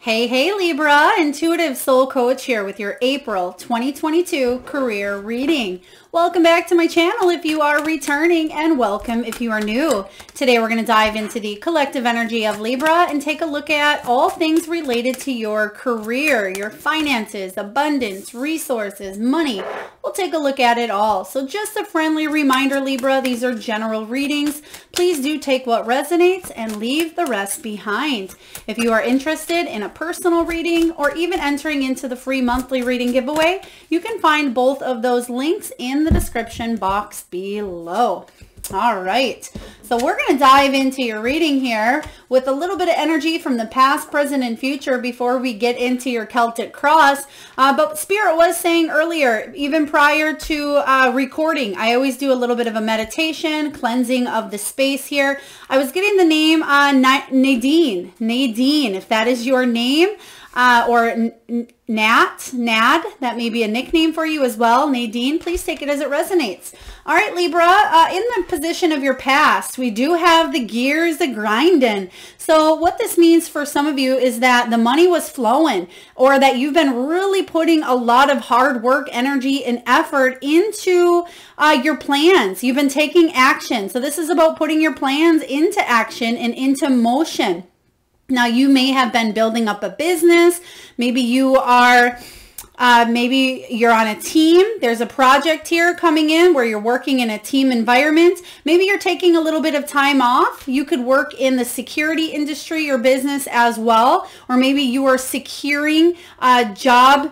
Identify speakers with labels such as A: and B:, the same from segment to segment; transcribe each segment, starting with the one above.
A: Hey, hey Libra, Intuitive Soul Coach here with your April 2022 career reading. Welcome back to my channel if you are returning, and welcome if you are new. Today we're going to dive into the collective energy of Libra and take a look at all things related to your career, your finances, abundance, resources, money. We'll take a look at it all. So just a friendly reminder, Libra, these are general readings. Please do take what resonates and leave the rest behind. If you are interested in a personal reading or even entering into the free monthly reading giveaway, you can find both of those links in the description box below. All right, so we're going to dive into your reading here with a little bit of energy from the past, present, and future before we get into your Celtic cross. But Spirit was saying earlier, even prior to recording, I always do a little bit of a meditation, cleansing of the space here. I was getting the name Nadine, if that is your name. Or Nad, that may be a nickname for you as well. Nadine, please take it as it resonates. All right, Libra, in the position of your past, we do have the gears a-grinding. So what this means for some of you is that the money was flowing, or that you've been really putting a lot of hard work, energy, and effort into your plans. You've been taking action. So this is about putting your plans into action and into motion. Now, you may have been building up a business. Maybe you are, maybe you're on a team. There's a project here coming in where you're working in a team environment. Maybe you're taking a little bit of time off. You could work in the security industry or business as well. Or maybe you are securing a job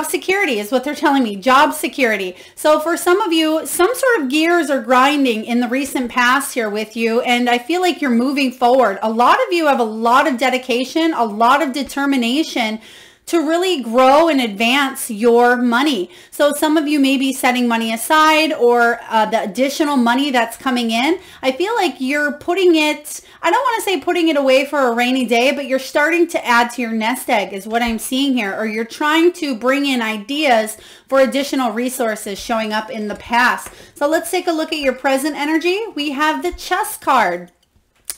A: security is what they're telling me. Job security. So for some of you, some sort of gears are grinding in the recent past here with you. And I feel like you're moving forward. A lot of you have a lot of dedication, a lot of determination to really grow and advance your money. So some of you may be setting money aside, or the additional money that's coming in. I feel like you're putting it, I don't want to say putting it away for a rainy day, but you're starting to add to your nest egg is what I'm seeing here. Or you're trying to bring in ideas for additional resources showing up in the past. So let's take a look at your present energy. We have the Chess card.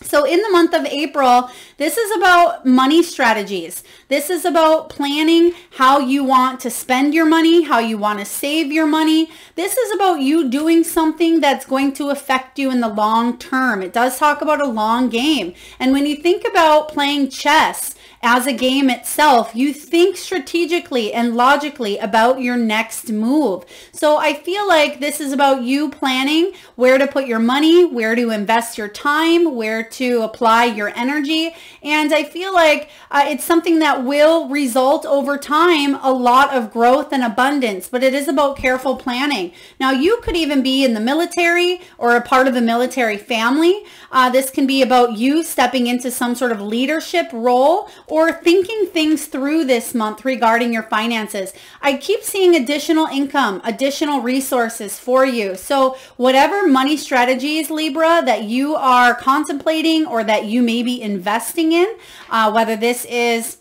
A: So in the month of April, this is about money strategies. This is about planning how you want to spend your money, how you want to save your money. This is about you doing something that's going to affect you in the long term. It does talk about a long game. And when you think about playing chess as a game itself, you think strategically and logically about your next move. So I feel like this is about you planning where to put your money, where to invest your time, where to apply your energy. And I feel like it's something that will result over time a lot of growth and abundance, but it is about careful planning. Now, you could even be in the military or a part of a military family. This can be about you stepping into some sort of leadership role, or thinking things through this month regarding your finances. I keep seeing additional income, additional resources for you. So whatever money strategies, Libra, that you are contemplating or that you may be investing in, whether this is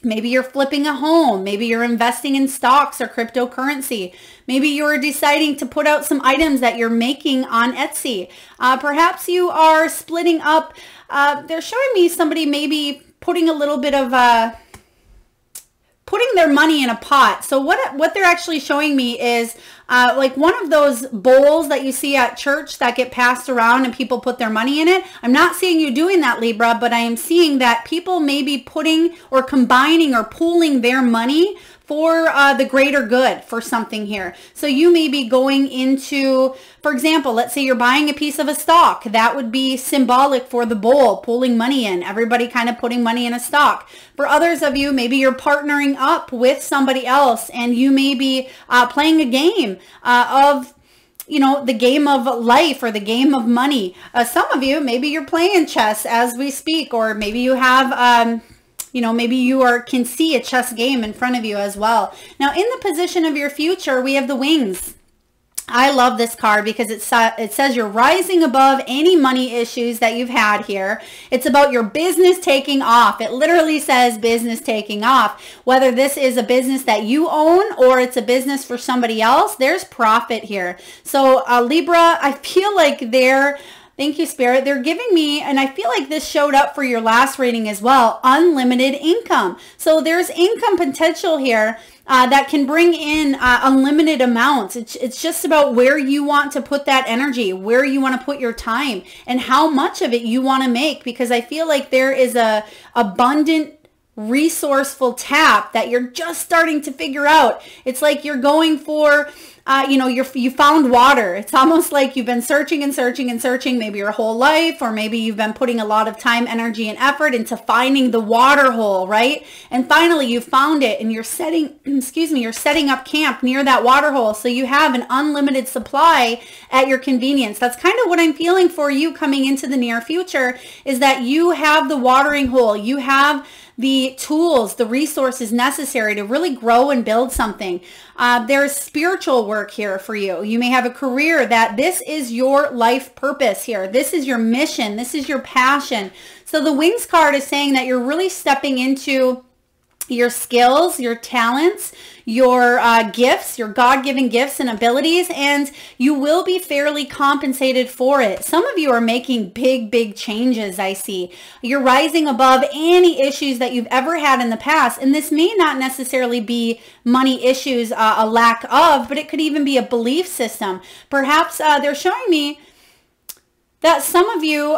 A: maybe you're flipping a home, maybe you're investing in stocks or cryptocurrency, maybe you're deciding to put out some items that you're making on Etsy. Perhaps you are splitting up. They're showing me somebody maybe putting a little bit of putting their money in a pot. So what they're actually showing me is like one of those bowls that you see at church that get passed around and people put their money in it. I'm not seeing you doing that, Libra, but I am seeing that people may be putting or combining or pooling their money for the greater good for something here. So you may be going into, for example, let's say you're buying a piece of a stock. That would be symbolic for the bowl, pulling money in, everybody kind of putting money in a stock. For others of you, maybe you're partnering up with somebody else and you may be playing a game of, you know, the game of life or the game of money. Some of you, maybe you're playing chess as we speak, or maybe you have, you know, maybe you can see a chess game in front of you as well. Now, in the position of your future, we have the wings. I love this card because it says you're rising above any money issues that you've had here. It's about your business taking off. It literally says business taking off. Whether this is a business that you own or it's a business for somebody else, there's profit here. So Libra, I feel like they're Thank you, Spirit. They're giving me, and I feel like this showed up for your last reading as well, unlimited income. So there's income potential here that can bring in unlimited amounts. It's just about where you want to put that energy, where you want to put your time, and how much of it you want to make, because I feel like there is a abundant resourceful tap that you're just starting to figure out. It's like you're going for, you found water. It's almost like you've been searching and searching and searching maybe your whole life, or maybe you've been putting a lot of time, energy, and effort into finding the water hole, right? And finally you found it, and you're setting, you're setting up camp near that water hole. So you have an unlimited supply at your convenience. That's kind of what I'm feeling for you coming into the near future, is that you have the watering hole. You have the tools, the resources necessary to really grow and build something. There's spiritual work here for you. You may have a career that this is your life purpose here. This is your mission. This is your passion. So the Wings card is saying that you're really stepping into your skills, your talents, your gifts, your God-given gifts and abilities, and you will be fairly compensated for it. Some of you are making big changes, I see. You're rising above any issues that you've ever had in the past, and this may not necessarily be money issues, a lack of, but it could even be a belief system. Perhaps they're showing me that some of you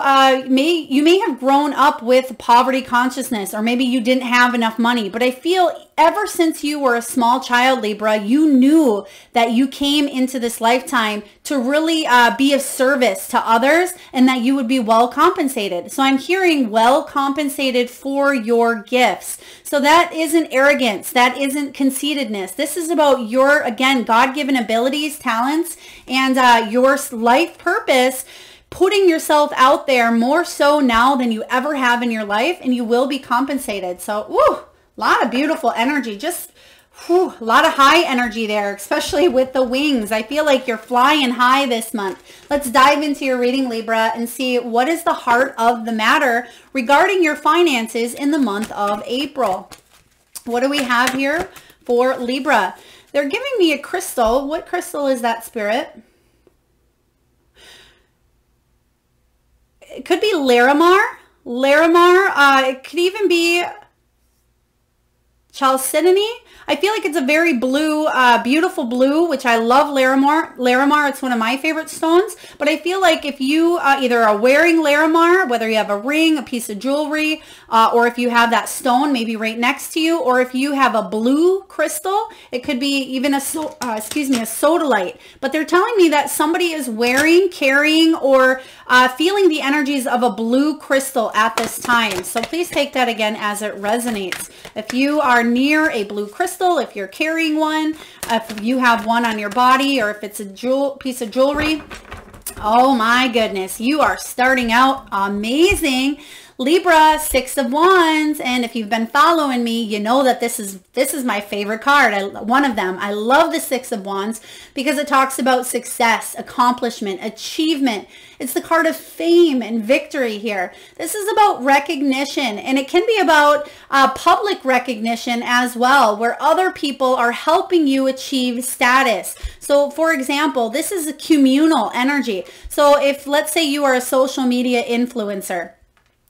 A: may have grown up with poverty consciousness, or maybe you didn't have enough money. But I feel ever since you were a small child, Libra, you knew that you came into this lifetime to really be of service to others, and that you would be well compensated. So I'm hearing well compensated for your gifts. So that isn't arrogance. That isn't conceitedness. This is about your, again, God-given abilities, talents, and your life purpose, putting yourself out there more so now than you ever have in your life, and you will be compensated. So, woo, a lot of beautiful energy, just a lot of high energy there, especially with the wings. I feel like you're flying high this month. Let's dive into your reading, Libra, and see what is the heart of the matter regarding your finances in the month of April. What do we have here for Libra? They're giving me a crystal. What crystal is that, Spirit? It could be Larimar. It could even be chalcedony. I feel like it's a very blue, beautiful blue, which I love. Larimar, it's one of my favorite stones. But I feel like if you either are wearing Larimar, whether you have a ring, a piece of jewelry, or if you have that stone maybe right next to you, or if you have a blue crystal, it could be even a sodalite. But they're telling me that somebody is wearing, carrying, or feeling the energies of a blue crystal at this time. So please take that again as it resonates. If you are near a blue crystal, if you're carrying one, if you have one on your body, or if it's a piece of jewelry, oh my goodness, you are starting out amazing. Libra, Six of Wands, and if you've been following me, you know that this is my favorite card. One of them. I love the Six of Wands because it talks about success, accomplishment, achievement. It's the card of fame and victory here. This is about recognition, and it can be about public recognition as well, where other people are helping you achieve status. So for example, this is a communal energy. So if, let's say, you are a social media influencer,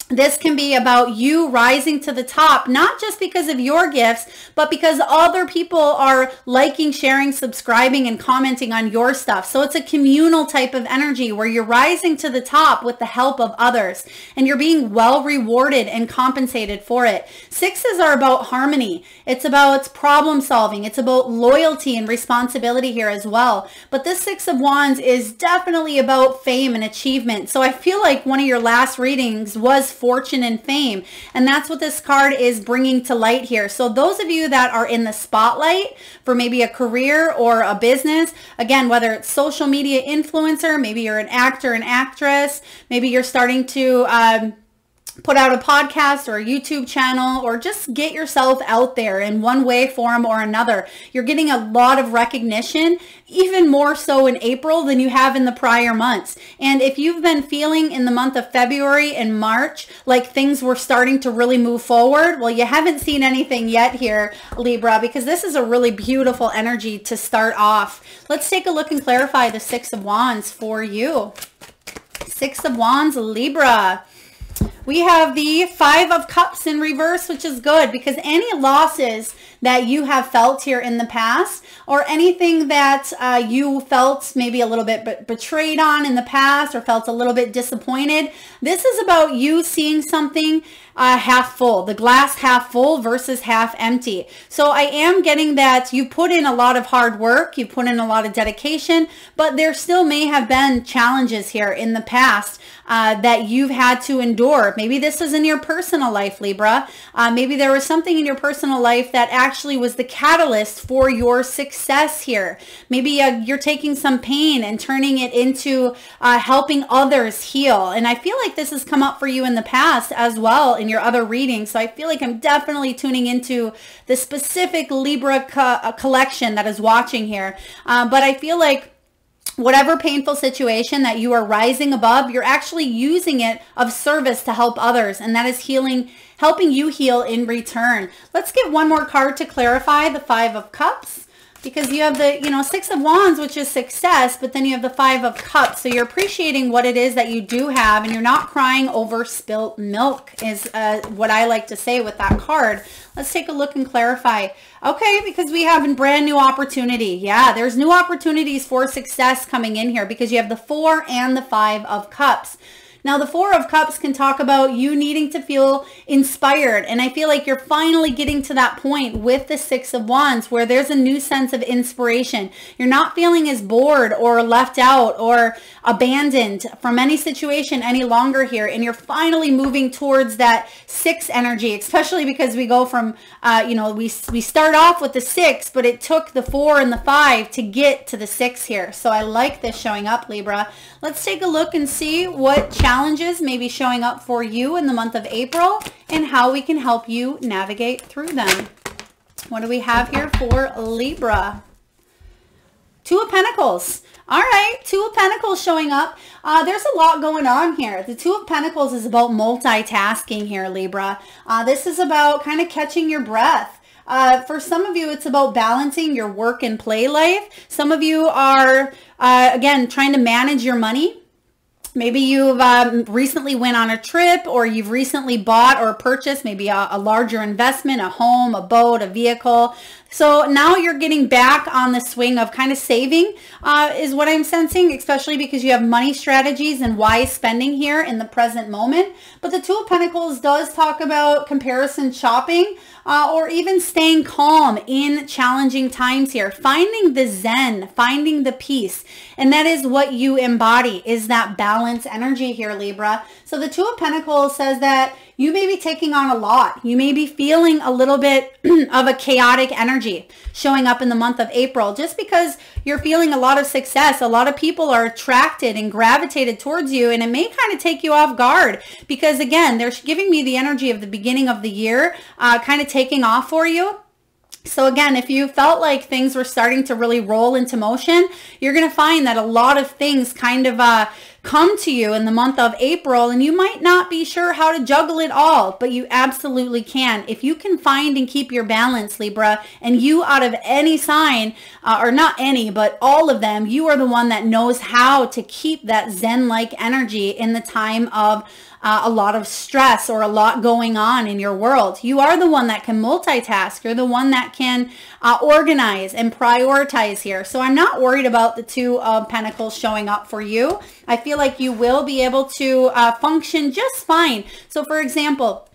A: this can be about you rising to the top, not just because of your gifts, but because other people are liking, sharing, subscribing, and commenting on your stuff. So it's a communal type of energy where you're rising to the top with the help of others, and you're being well rewarded and compensated for it. Sixes are about harmony. It's about problem solving. It's about loyalty and responsibility here as well. But this Six of Wands is definitely about fame and achievement. So I feel like one of your last readings was fortune and fame, and that's what this card is bringing to light here. So those of you that are in the spotlight for maybe a career or a business, again, whether it's social media influencer, maybe you're an actor, an actress, maybe you're starting to put out a podcast or a YouTube channel, or just get yourself out there in one way, form, or another. You're getting a lot of recognition, even more so in April than you have in the prior months. And if you've been feeling in the month of February and March like things were starting to really move forward, well, you haven't seen anything yet here, Libra, because this is a really beautiful energy to start off. Let's take a look and clarify the Six of Wands for you. Six of Wands, Libra. We have the Five of Cups in reverse, which is good because any losses that you have felt here in the past, or anything that you felt maybe a little bit betrayed on in the past, or felt a little bit disappointed, this is about you seeing something half full, the glass half full versus half empty. So I am getting that you put in a lot of hard work, you put in a lot of dedication, but there still may have been challenges here in the past that you've had to endure. Maybe this was in your personal life, Libra. Maybe there was something in your personal life that actually was the catalyst for your success here. Maybe you're taking some pain and turning it into helping others heal. And I feel like this has come up for you in the past as well in your other readings. So I feel like I'm definitely tuning into the specific Libra collection that is watching here. But I feel like whatever painful situation that you are rising above, you're actually using it of service to help others. And that is healing, helping you heal in return. Let's get one more card to clarify the Five of Cups. Because you have the, Six of Wands, which is success, but then you have the Five of Cups. So you're appreciating what it is that you do have, and you're not crying over spilt milk is what I like to say with that card. Let's take a look and clarify. Okay, because we have a brand new opportunity. Yeah, there's new opportunities for success coming in here because you have the Four and the Five of Cups. Now, the Four of Cups can talk about you needing to feel inspired. And I feel like you're finally getting to that point with the Six of Wands where there's a new sense of inspiration. You're not feeling as bored or left out or abandoned from any situation any longer here. And you're finally moving towards that Six energy, especially because we go from, we start off with the Six, but it took the Four and the Five to get to the Six here. So I like this showing up, Libra. Let's take a look and see what challenges may be showing up for you in the month of April and how we can help you navigate through them. What do we have here for Libra? Two of Pentacles. All right, Two of Pentacles showing up. There's a lot going on here. The Two of Pentacles is about multitasking here, Libra. This is about kind of catching your breath. For some of you, it's about balancing your work and play life. Some of you are, again, trying to manage your money. Maybe you've recently went on a trip, or you've recently bought or purchased maybe a larger investment, a home, a boat, a vehicle. So now you're getting back on the swing of kind of saving is what I'm sensing, especially because you have money strategies and wise spending here in the present moment. But the Two of Pentacles does talk about comparison shopping or even staying calm in challenging times here, finding the zen, finding the peace. And that is what you embody, is that balance energy here, Libra. So the Two of Pentacles says that you may be taking on a lot. You may be feeling a little bit of a chaotic energy showing up in the month of April. Just because you're feeling a lot of success, a lot of people are attracted and gravitated towards you, and it may kind of take you off guard because, again, they're giving me the energy of the beginning of the year kind of taking off for you. So again, if you felt like things were starting to really roll into motion, you're going to find that a lot of things kind of come to you in the month of April, and you might not be sure how to juggle it all, but you absolutely can. If you can find and keep your balance, Libra, and you out of any sign, or not any, but all of them, you are the one that knows how to keep that Zen-like energy in the time of a lot of stress or a lot going on in your world. You are the one that can multitask. You're the one that can organize and prioritize here. So I'm not worried about the Two of Pentacles showing up for you. I feel like you will be able to function just fine. So for example,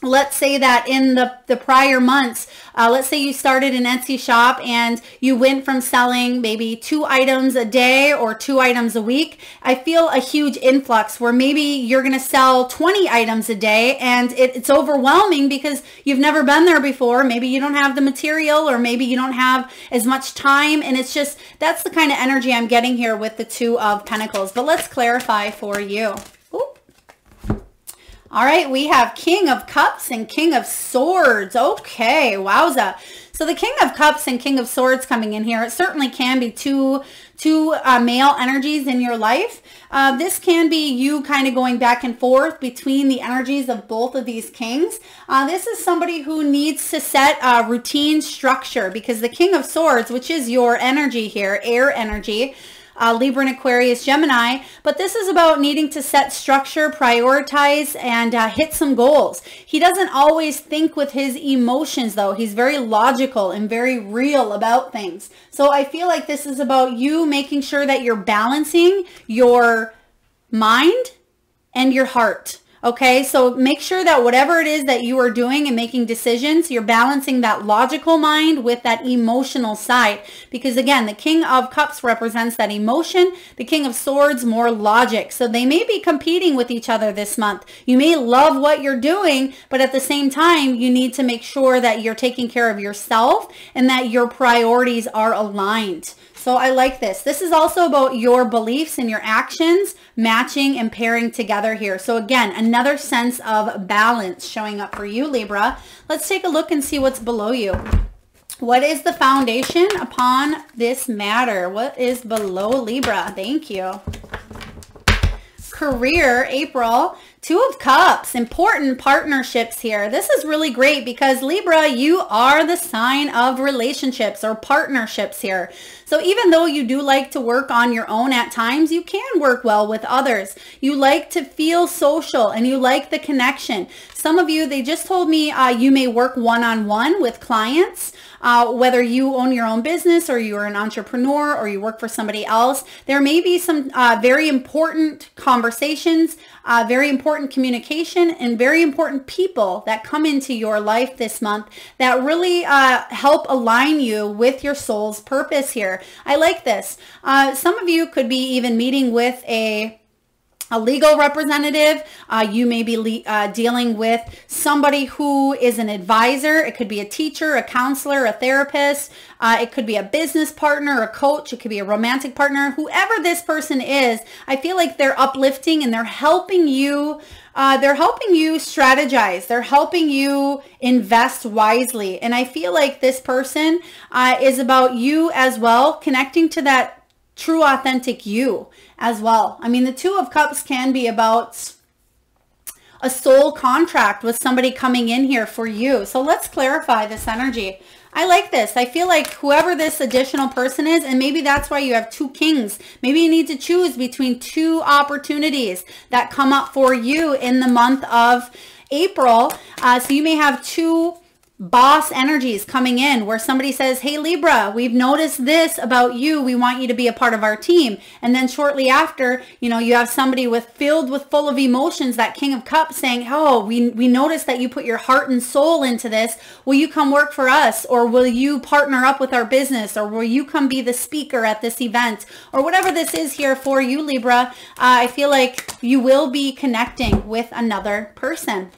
A: let's say that in the prior months, let's say you started an Etsy shop and you went from selling maybe 2 items a day or 2 items a week. I feel a huge influx where maybe you're going to sell 20 items a day, and it's overwhelming because you've never been there before. Maybe you don't have the material, or maybe you don't have as much time. And it's just, that's the kind of energy I'm getting here with the Two of Pentacles. But let's clarify for you. All right, we have King of Cups and King of Swords. Okay, wowza. So the King of Cups and King of Swords coming in here, it certainly can be two male energies in your life. This can be you kind of going back and forth between the energies of both of these kings. This is somebody who needs to set a routine structure, because the King of Swords, which is your energy here, air energy, Libra and Aquarius, Gemini, but this is about needing to set structure, prioritize, and hit some goals. He doesn't always think with his emotions, though. He's very logical and very real about things. So I feel like this is about you making sure that you're balancing your mind and your heart. Okay, so make sure that whatever it is that you are doing and making decisions, you're balancing that logical mind with that emotional side. Because again, the King of Cups represents that emotion, the King of Swords, more logic. So they may be competing with each other this month. You may love what you're doing, but at the same time, you need to make sure that you're taking care of yourself and that your priorities are aligned. So I like this. This is also about your beliefs and your actions matching and pairing together here. So again, another sense of balance showing up for you, Libra. Let's take a look and see what's below you. What is the foundation upon this matter? What is below Libra? Thank you. Career, April. 2 of Cups, important partnerships here. This is really great because Libra, you are the sign of relationships or partnerships here. So even though you do like to work on your own at times, you can work well with others. You like to feel social and you like the connection. Some of you, they just told me you may work one-on-one with clients, whether you own your own business or you're an entrepreneur or you work for somebody else. There may be some very important conversations, very important communication, and very important people that come into your life this month that really help align you with your soul's purpose here. I like this. Some of you could be even meeting with a legal representative. You may be dealing with somebody who is an advisor. It could be a teacher, a counselor, a therapist. It could be a business partner, a coach. It could be a romantic partner. Whoever this person is, I feel like they're uplifting and they're helping you. They're helping you strategize. They're helping you invest wisely. And I feel like this person is about you as well, connecting to that true, authentic you as well. I mean, the 2 of Cups can be about a soul contract with somebody coming in here for you. So let's clarify this energy. I like this. I feel like whoever this additional person is, and maybe that's why you have 2 kings. Maybe you need to choose between 2 opportunities that come up for you in the month of April. So you may have 2 boss energies coming in where somebody says, hey Libra, we've noticed this about you. We want you to be a part of our team. And then shortly after, you know, you have somebody full of emotions, that King of Cups saying, oh, we noticed that you put your heart and soul into this. Will you come work for us? Or will you partner up with our business? Or will you come be the speaker at this event? Or whatever this is here for you, Libra, I feel like you will be connecting with another person.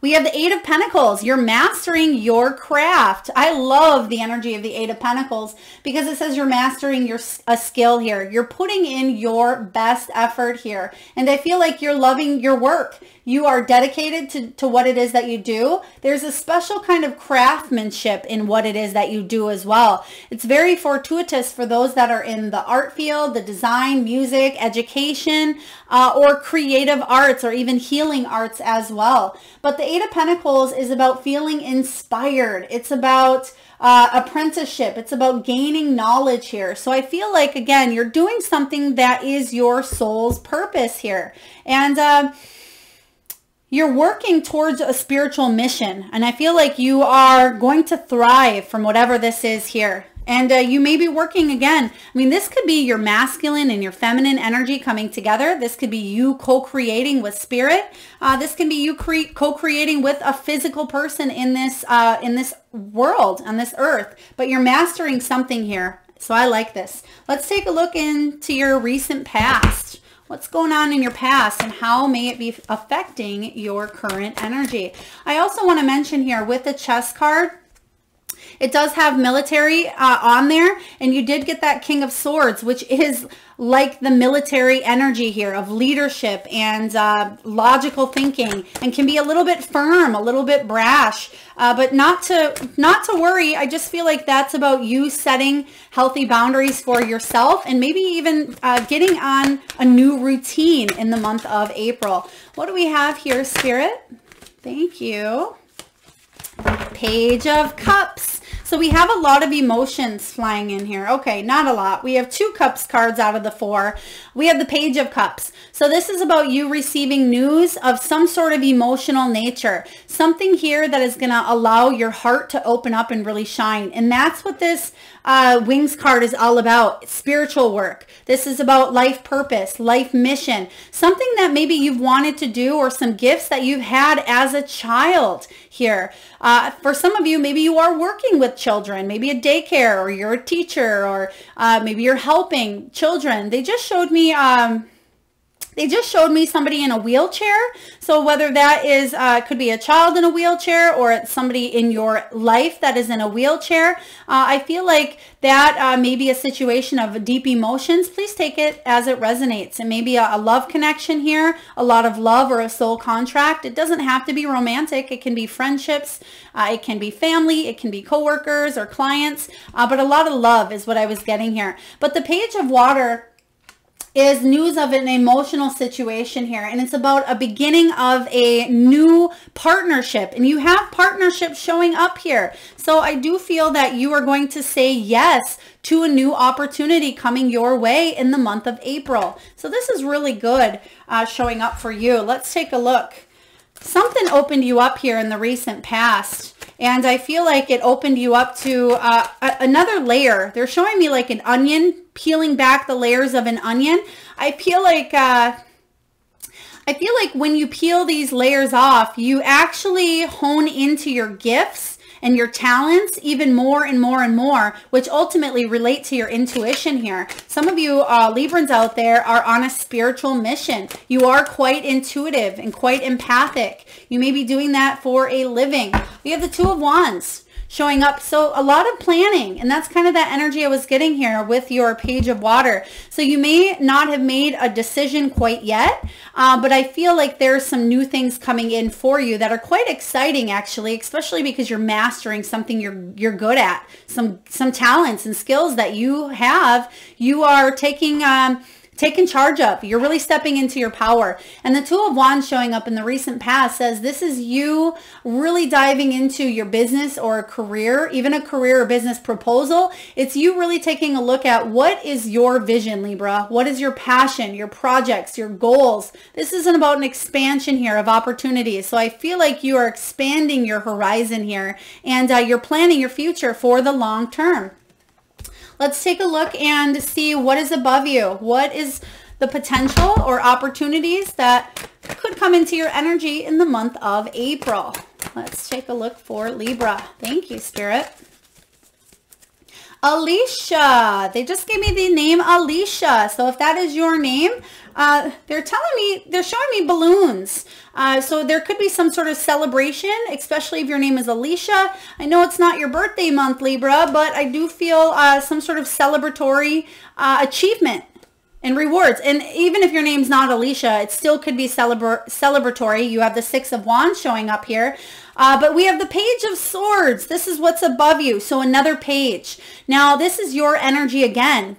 A: We have the 8 of Pentacles. You're mastering your craft. I love the energy of the 8 of Pentacles because it says you're mastering a skill here. You're putting in your best effort here. And I feel like you're loving your work. You are dedicated to what it is that you do. There's a special kind of craftsmanship in what it is that you do as well. It's very fortuitous for those that are in the art field, the design, music, education, or creative arts, or even healing arts as well. But the 8 of Pentacles is about feeling inspired. It's about apprenticeship. It's about gaining knowledge here. So I feel like, again, you're doing something that is your soul's purpose here. And you're working towards a spiritual mission. And I feel like you are going to thrive from whatever this is here. And you may be working again. I mean, this could be your masculine and your feminine energy coming together. This could be you co-creating with spirit. This can be you co-creating with a physical person in this world, on this earth. But you're mastering something here. So I like this. Let's take a look into your recent past. What's going on in your past and how may it be affecting your current energy? I also want to mention here with the Chess card, it does have military on there, and you did get that King of Swords, which is like the military energy here of leadership and logical thinking, and can be a little bit firm, a little bit brash, but not to worry. I just feel like that's about you setting healthy boundaries for yourself and maybe even getting on a new routine in the month of April. What do we have here, Spirit? Thank you. Page of Cups. So we have a lot of emotions flying in here. Okay, not a lot. We have 2 cups cards out of the 4. We have the Page of Cups. So this is about you receiving news of some sort of emotional nature. Something here that is going to allow your heart to open up and really shine. And that's what this Wings card is all about. It's spiritual work. This is about life purpose, life mission, something that maybe you've wanted to do, or some gifts that you've had as a child here. For some of you, maybe you are working with children, maybe a daycare, or you're a teacher, or maybe you're helping children. They just showed me somebody in a wheelchair. So whether that is, could be a child in a wheelchair, or it's somebody in your life that is in a wheelchair. I feel like that may be a situation of deep emotions. Please take it as it resonates. It may be a love connection here, a lot of love, or a soul contract. It doesn't have to be romantic. It can be friendships. It can be family. It can be coworkers or clients. But a lot of love is what I was getting here. But the Page of Water is news of an emotional situation here, and it's about a beginning of a new partnership, and you have partnerships showing up here. So I do feel that you are going to say yes to a new opportunity coming your way in the month of April. So this is really good showing up for you. Let's take a look. Something opened you up here in the recent past, and I feel like it opened you up to another layer. They're showing me like an onion, peeling back the layers of an onion. I feel like when you peel these layers off, you actually hone into your gifts and your talents even more and more and more, which ultimately relate to your intuition here. Some of you Librans out there are on a spiritual mission. You are quite intuitive and quite empathic. You may be doing that for a living. We have the 2 of Wands showing up. So a lot of planning, and that's kind of that energy I was getting here with your Page of Water. So you may not have made a decision quite yet, but I feel like there's some new things coming in for you that are quite exciting, actually, especially because you're mastering something you're good at, some talents and skills that you have. You are taking charge of. You're really stepping into your power. And the 2 of Wands showing up in the recent past says this is you really diving into your business or a career, even a career or business proposal. It's you really taking a look at what is your vision, Libra? What is your passion, your projects, your goals? This isn't about an expansion here of opportunities. So I feel like you are expanding your horizon here, and you're planning your future for the long term. Let's take a look and see what is above you. What is the potential or opportunities that could come into your energy in the month of April? Let's take a look for Libra. Thank you, Spirit. Alicia. They just gave me the name Alicia. So if that is your name, they're showing me balloons. So there could be some sort of celebration, especially if your name is Alicia. I know it's not your birthday month, Libra, but I do feel some sort of celebratory achievement and rewards. And even if your name's not Alicia, it still could be celebratory. You have the 6 of Wands showing up here. But we have the Page of Swords. This is what's above you. So another page. Now, this is your energy again.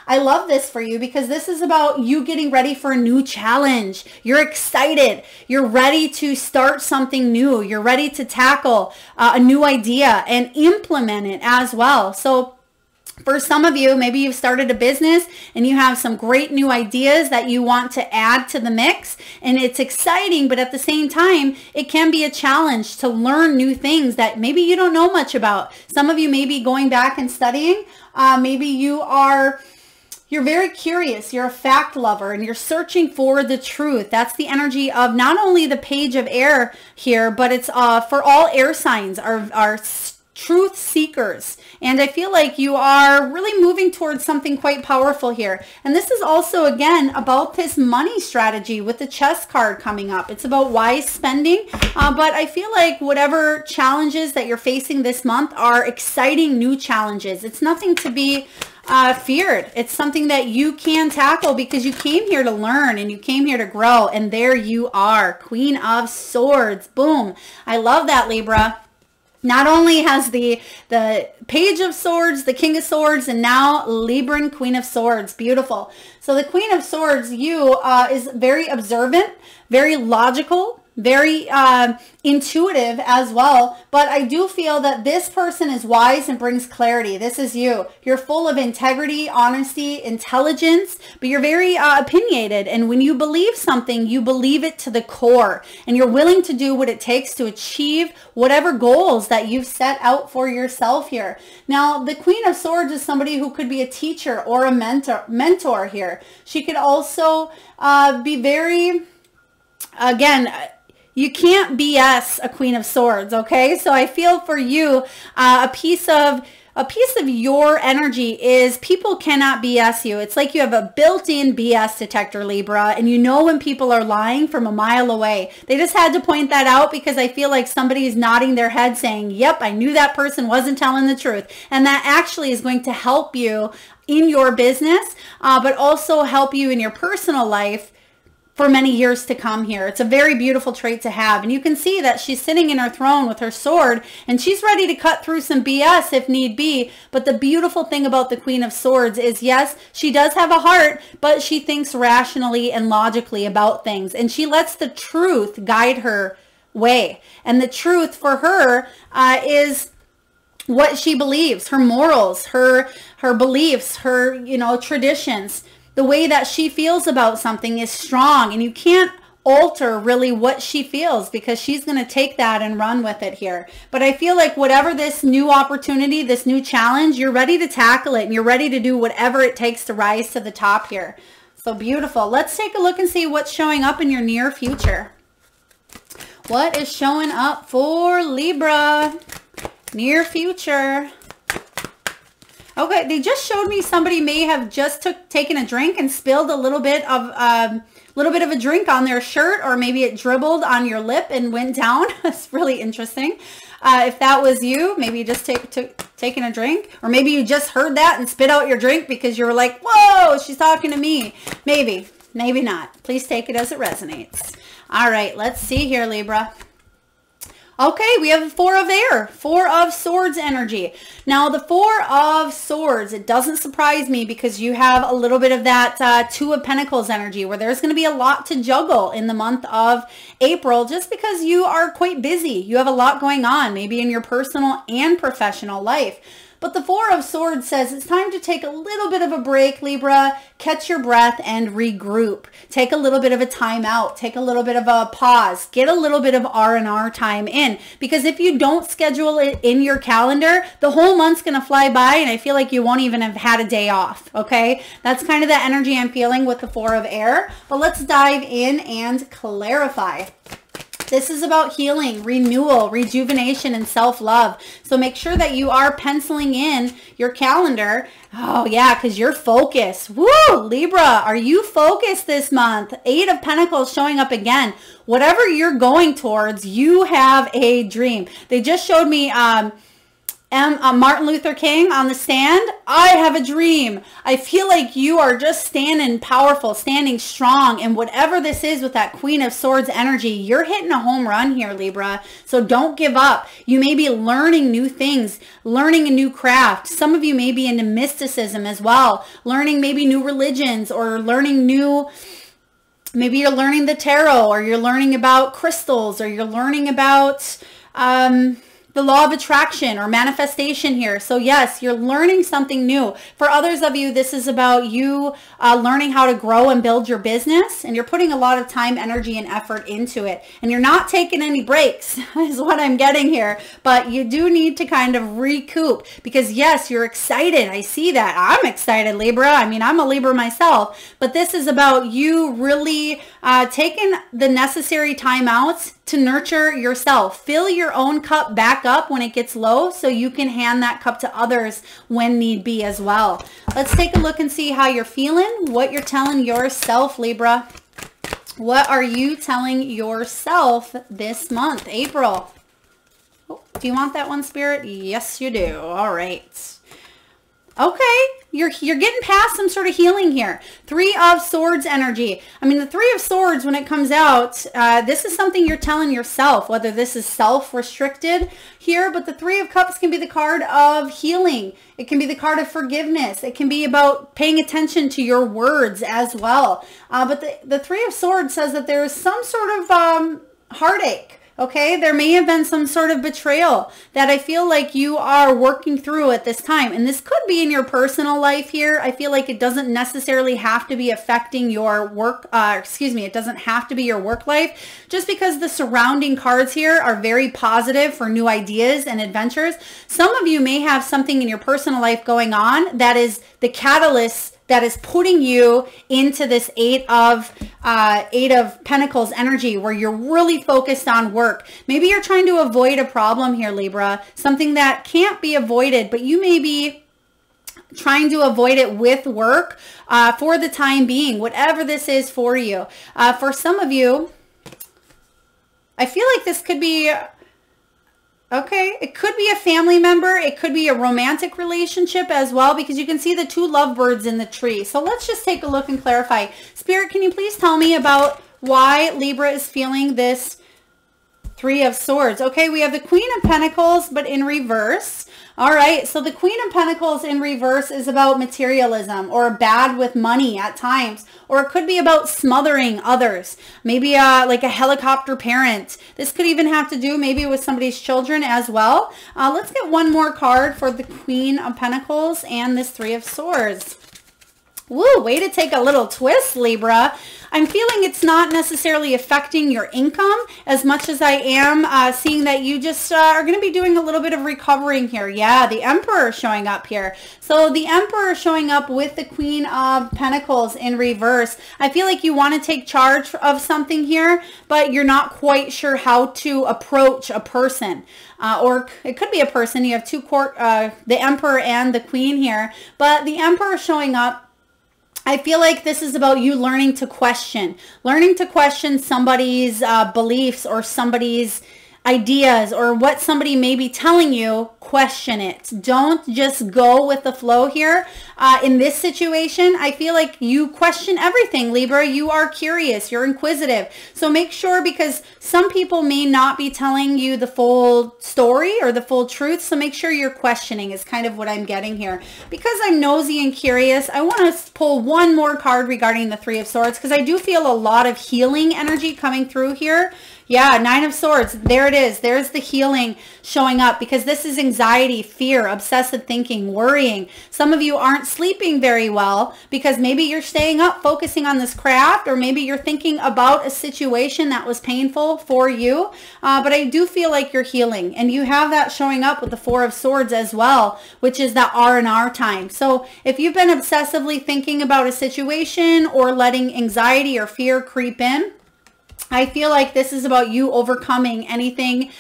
A: I love this for you because this is about you getting ready for a new challenge. You're excited. You're ready to start something new. You're ready to tackle a new idea and implement it as well. So for some of you, maybe you've started a business and you have some great new ideas that you want to add to the mix, and it's exciting, but at the same time, it can be a challenge to learn new things that maybe you don't know much about. Some of you may be going back and studying. Maybe you're very curious. You're a fact lover and you're searching for the truth. That's the energy of not only the Page of Air here, but it's for all air signs are truth seekers. And I feel like you are really moving towards something quite powerful here. And this is also, again, about this money strategy with the Chess card coming up. It's about wise spending. But I feel like whatever challenges that you're facing this month are exciting new challenges. It's nothing to be feared. It's something that you can tackle because you came here to learn and you came here to grow. And there you are, Queen of Swords. Boom. I love that, Libra. Not only has the Page of Swords, the King of Swords, and now Libran Queen of Swords. Beautiful. So the Queen of Swords, you is very observant, very logical, very intuitive as well. But I do feel that this person is wise and brings clarity. This is you. You're full of integrity, honesty, intelligence, but you're very opinionated. And when you believe something, you believe it to the core, and you're willing to do what it takes to achieve whatever goals that you've set out for yourself here. Now, the Queen of Swords is somebody who could be a teacher or a mentor here. She could also be very, again, you can't BS a Queen of Swords, okay? So I feel for you, a piece of your energy is people cannot BS you. It's like you have a built-in BS detector, Libra, and you know when people are lying from a mile away. They just had to point that out because I feel like somebody is nodding their head saying, yep, I knew that person wasn't telling the truth. And that actually is going to help you in your business, but also help you in your personal life for many years to come here. It's a very beautiful trait to have. And you can see that she's sitting in her throne with her sword, and she's ready to cut through some BS if need be. But the beautiful thing about the Queen of Swords is, yes, she does have a heart, but she thinks rationally and logically about things. And she lets the truth guide her way. And the truth for her is what she believes, her morals, her beliefs, her, traditions. The way that she feels about something is strong, and you can't alter really what she feels because she's going to take that and run with it here. But I feel like whatever this new opportunity, this new challenge, you're ready to tackle it, and you're ready to do whatever it takes to rise to the top here. So beautiful. Let's take a look and see what's showing up in your near future. What is showing up for Libra? Near future. Okay, they just showed me somebody may have just taken a drink and spilled a little bit of a drink on their shirt, or maybe it dribbled on your lip and went down. That's really interesting. If that was you, maybe you just taking a drink, or maybe you just heard that and spit out your drink because you were like, whoa, she's talking to me. Maybe, maybe not. Please take it as it resonates. All right, let's see here, Libra. Okay, we have the Four of Air, Four of Swords energy. Now, the Four of Swords, it doesn't surprise me because you have a little bit of that Two of Pentacles energy where there's going to be a lot to juggle in the month of April just because you are quite busy. You have a lot going on, maybe in your personal and professional life. But the Four of Swords says it's time to take a little bit of a break, Libra, catch your breath and regroup. Take a little bit of a time out, take a little bit of a pause, get a little bit of R&R time in, because if you don't schedule it in your calendar, the whole month's going to fly by and I feel like you won't even have had a day off, okay? That's kind of the energy I'm feeling with the Four of Air, but let's dive in and clarify. This is about healing, renewal, rejuvenation, and self-love. So make sure that you are penciling in your calendar. Oh, yeah, because you're focused. Woo! Libra, are you focused this month? Eight of Pentacles showing up again. Whatever you're going towards, you have a dream. They just showed me Martin Luther King on the stand. I have a dream. I feel like you are just standing powerful, standing strong. And whatever this is with that Queen of Swords energy, you're hitting a home run here, Libra. So don't give up. You may be learning new things, learning a new craft. Some of you may be into mysticism as well, learning maybe new religions or learning new, maybe you're learning the tarot, or you're learning about crystals, or you're learning about the law of attraction or manifestation here. So yes, you're learning something new. For others of you, this is about you learning how to grow and build your business, and you're putting a lot of time, energy, and effort into it. And you're not taking any breaks is what I'm getting here. But you do need to kind of recoup because yes, you're excited. I see that. I'm excited, Libra. I mean, I'm a Libra myself, but this is about you really taking the necessary time outs to nurture yourself. Fill your own cup back up when it gets low so you can hand that cup to others when need be as well. Let's take a look and see how you're feeling, what you're telling yourself, Libra. What are you telling yourself this month, April? Oh, do you want that one, Spirit? Yes, you do. All right. Okay, you're getting past some sort of healing here. Three of Swords energy. I mean, the Three of Swords, when it comes out, this is something you're telling yourself, whether this is self-restricted here, but the Three of Cups can be the card of healing. It can be the card of forgiveness. It can be about paying attention to your words as well. But the Three of Swords says that there is some sort of heartache. Okay, there may have been some sort of betrayal that I feel like you are working through at this time. And this could be in your personal life here. I feel like it doesn't necessarily have to be affecting your work, it doesn't have to be your work life, just because the surrounding cards here are very positive for new ideas and adventures. Some of you may have something in your personal life going on that is the catalyst that is putting you into this Eight of Pentacles energy where you're really focused on work. Maybe you're trying to avoid a problem here, Libra, something that can't be avoided, but you may be trying to avoid it with work for the time being, whatever this is for you. For some of you, I feel like this could be... Okay, it could be a family member. It could be a romantic relationship as well, because you can see the two lovebirds in the tree. So let's just take a look and clarify. Spirit, can you please tell me about why Libra is feeling this Three of Swords? Okay, we have the Queen of Pentacles, but in reverse. All right, so the Queen of Pentacles in reverse is about materialism or bad with money at times, or it could be about smothering others, maybe like a helicopter parent. This could even have to do maybe with somebody's children as well. Let's get one more card for the Queen of Pentacles and this Three of Swords. Woo, way to take a little twist, Libra. I'm feeling it's not necessarily affecting your income as much as I am seeing that you just are going to be doing a little bit of recovering here. Yeah, the Emperor showing up here. So the Emperor showing up with the Queen of Pentacles in reverse. I feel like you want to take charge of something here, but you're not quite sure how to approach a person. Or it could be a person. You have the Emperor and the Queen here, but the Emperor showing up. I feel like this is about you learning to question somebody's beliefs or somebody's ideas or what somebody may be telling you. Question it. Don't just go with the flow here. In this situation, I feel like you question everything, Libra. You are curious. You're inquisitive. So make sure, because some people may not be telling you the full story or the full truth. So make sure you're questioning is kind of what I'm getting here. Because I'm nosy and curious, I want to pull one more card regarding the Three of Swords, because I do feel a lot of healing energy coming through here. Yeah, Nine of Swords. There it is. There's the healing showing up, because this is anxiety, fear, obsessive thinking, worrying. Some of you aren't sleeping very well because maybe you're staying up focusing on this craft, or maybe you're thinking about a situation that was painful for you. But I do feel like you're healing, and you have that showing up with the Four of Swords as well, which is that R&R time. So if you've been obsessively thinking about a situation or letting anxiety or fear creep in, I feel like this is about you overcoming anything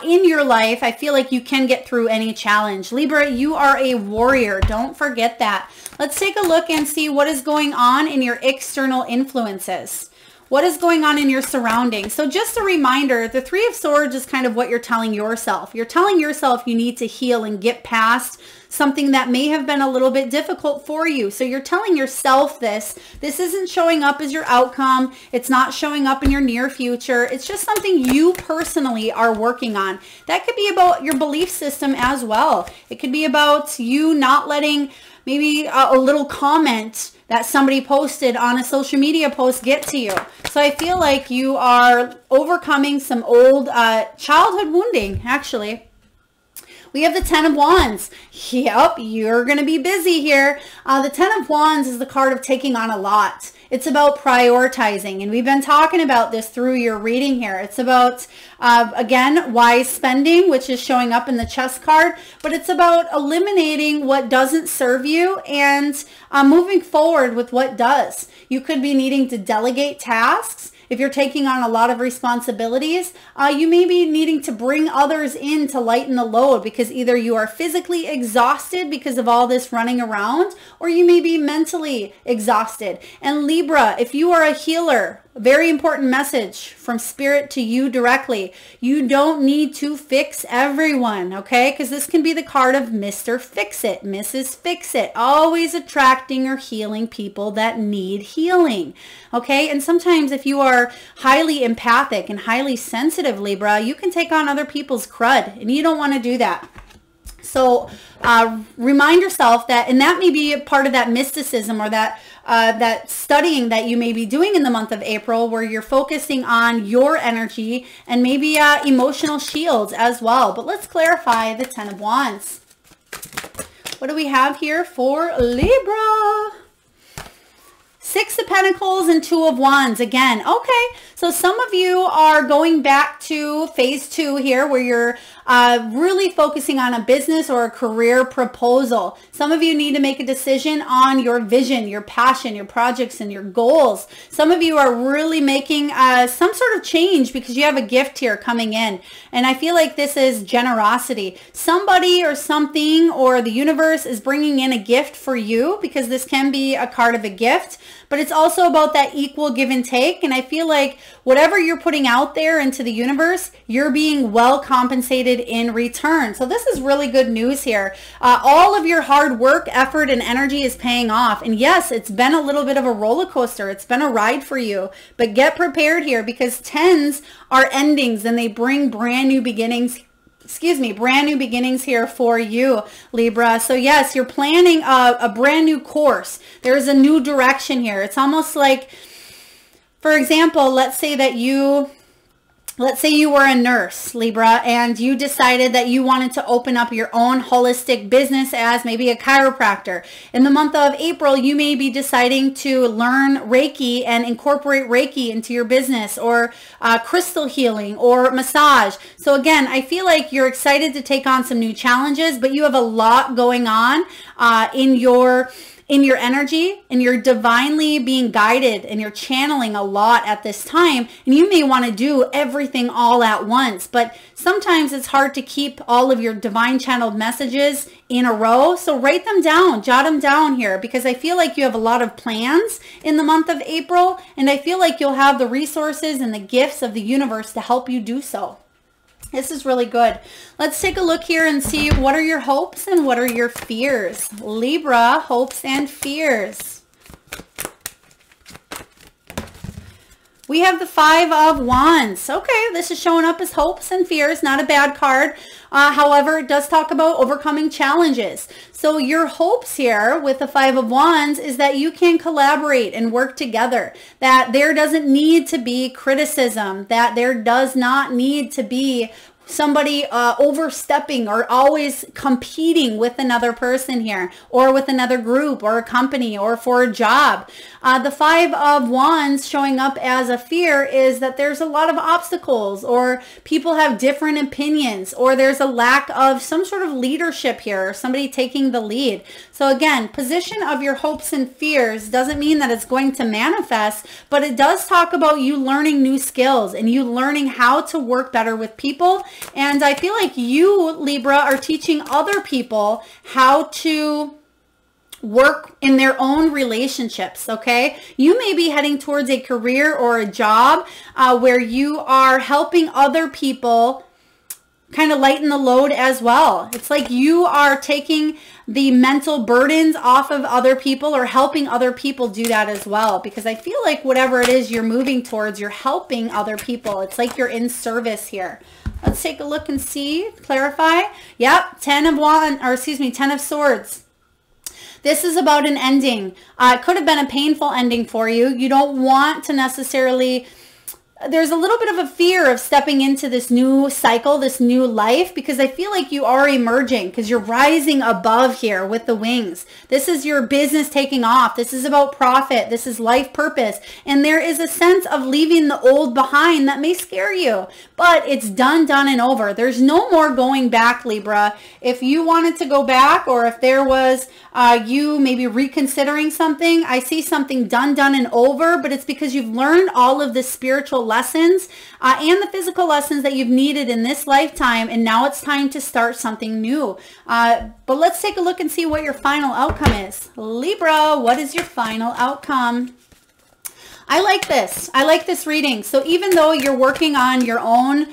A: in your life. I feel like you can get through any challenge. Libra, you are a warrior. Don't forget that. Let's take a look and see what is going on in your external influences. What is going on in your surroundings? So just a reminder, the Three of Swords is kind of what you're telling yourself. You're telling yourself you need to heal and get past something that may have been a little bit difficult for you. So you're telling yourself this. This isn't showing up as your outcome. It's not showing up in your near future. It's just something you personally are working on. That could be about your belief system as well. It could be about you not letting maybe a little comment that somebody posted on a social media post get to you. So I feel like you are overcoming some old childhood wounding, actually. We have the Ten of Wands. Yep, you're going to be busy here. The Ten of Wands is the card of taking on a lot. It's about prioritizing, and we've been talking about this through your reading here. It's about, again, wise spending, which is showing up in the chest card, but it's about eliminating what doesn't serve you and moving forward with what does. You could be needing to delegate tasks. If you're taking on a lot of responsibilities, you may be needing to bring others in to lighten the load, because either you are physically exhausted because of all this running around, or you may be mentally exhausted. And Libra, if you are a healer, very important message from Spirit to you directly. You don't need to fix everyone, okay? Because this can be the card of Mr. Fix-It, Mrs. Fix-It, always attracting or healing people that need healing, okay? And sometimes if you are highly empathic and highly sensitive, Libra, you can take on other people's crud, and you don't want to do that. So remind yourself that, and that may be a part of that mysticism or that that studying that you may be doing in the month of April, where you're focusing on your energy and maybe emotional shields as well. But let's clarify the 10 of Wands. What do we have here for Libra? 6 of Pentacles and 2 of Wands again. Okay, so some of you are going back to phase 2 here, where you're really focusing on a business or a career proposal. Some of you need to make a decision on your vision, your passion, your projects, and your goals. Some of you are really making some sort of change because you have a gift here coming in. And I feel like this is generosity. Somebody or something or the universe is bringing in a gift for you, because this can be a card of a gift. But it's also about that equal give and take. And I feel like whatever you're putting out there into the universe, you're being well compensated in return. So this is really good news here. All of your hard work, effort, and energy is paying off. And yes, it's been a little bit of a roller coaster. It's been a ride for you. But get prepared here, because 10s are endings and they bring brand new beginnings. Brand new beginnings here for you, Libra. So yes, you're planning a brand new course. There's a new direction here. It's almost like, for example, let's say you were a nurse, Libra, and you decided that you wanted to open up your own holistic business as maybe a chiropractor. In the month of April, you may be deciding to learn Reiki and incorporate Reiki into your business, or crystal healing or massage. So again, I feel like you're excited to take on some new challenges, but you have a lot going on in your energy, and you're divinely being guided, and you're channeling a lot at this time. And you may want to do everything all at once, but sometimes it's hard to keep all of your divine channeled messages in a row. So write them down, jot them down here, because I feel like you have a lot of plans in the month of April, and I feel like you'll have the resources and the gifts of the universe to help you do so. This is really good. Let's take a look here and see what are your hopes and what are your fears. Libra, hopes and fears. We have the 5 of Wands. Okay, this is showing up as hopes and fears. Not a bad card. However, it does talk about overcoming challenges. So your hopes here with the 5 of Wands is that you can collaborate and work together. That there doesn't need to be criticism. That there does not need to be somebody overstepping or always competing with another person here, or with another group or a company or for a job. The 5 of Wands showing up as a fear is that there's a lot of obstacles, or people have different opinions, or there's a lack of some sort of leadership here, or somebody taking the lead. So again, position of your hopes and fears doesn't mean that it's going to manifest, but it does talk about you learning new skills and you learning how to work better with people. And I feel like you, Libra, are teaching other people how to work in their own relationships, okay? You may be heading towards a career or a job where you are helping other people kind of lighten the load as well. It's like you are taking the mental burdens off of other people, or helping other people do that as well, because I feel like whatever it is you're moving towards, you're helping other people. It's like you're in service here. Let's take a look and see, clarify. Yep, 10 of Swords. This is about an ending. It could have been a painful ending for you. You don't want to necessarily... There's a little bit of a fear of stepping into this new cycle, this new life, because I feel like you are emerging, because you're rising above here with the wings. This is your business taking off. This is about profit. This is life purpose. And there is a sense of leaving the old behind that may scare you, but it's done and over. There's no more going back, Libra. If you wanted to go back, or if there was you maybe reconsidering something, I see something done and over, but it's because you've learned all of the spiritual lessons and the physical lessons that you've needed in this lifetime, and now it's time to start something new. But let's take a look and see what your final outcome is. Libra, what is your final outcome? I like this. I like this reading. So even though you're working on your own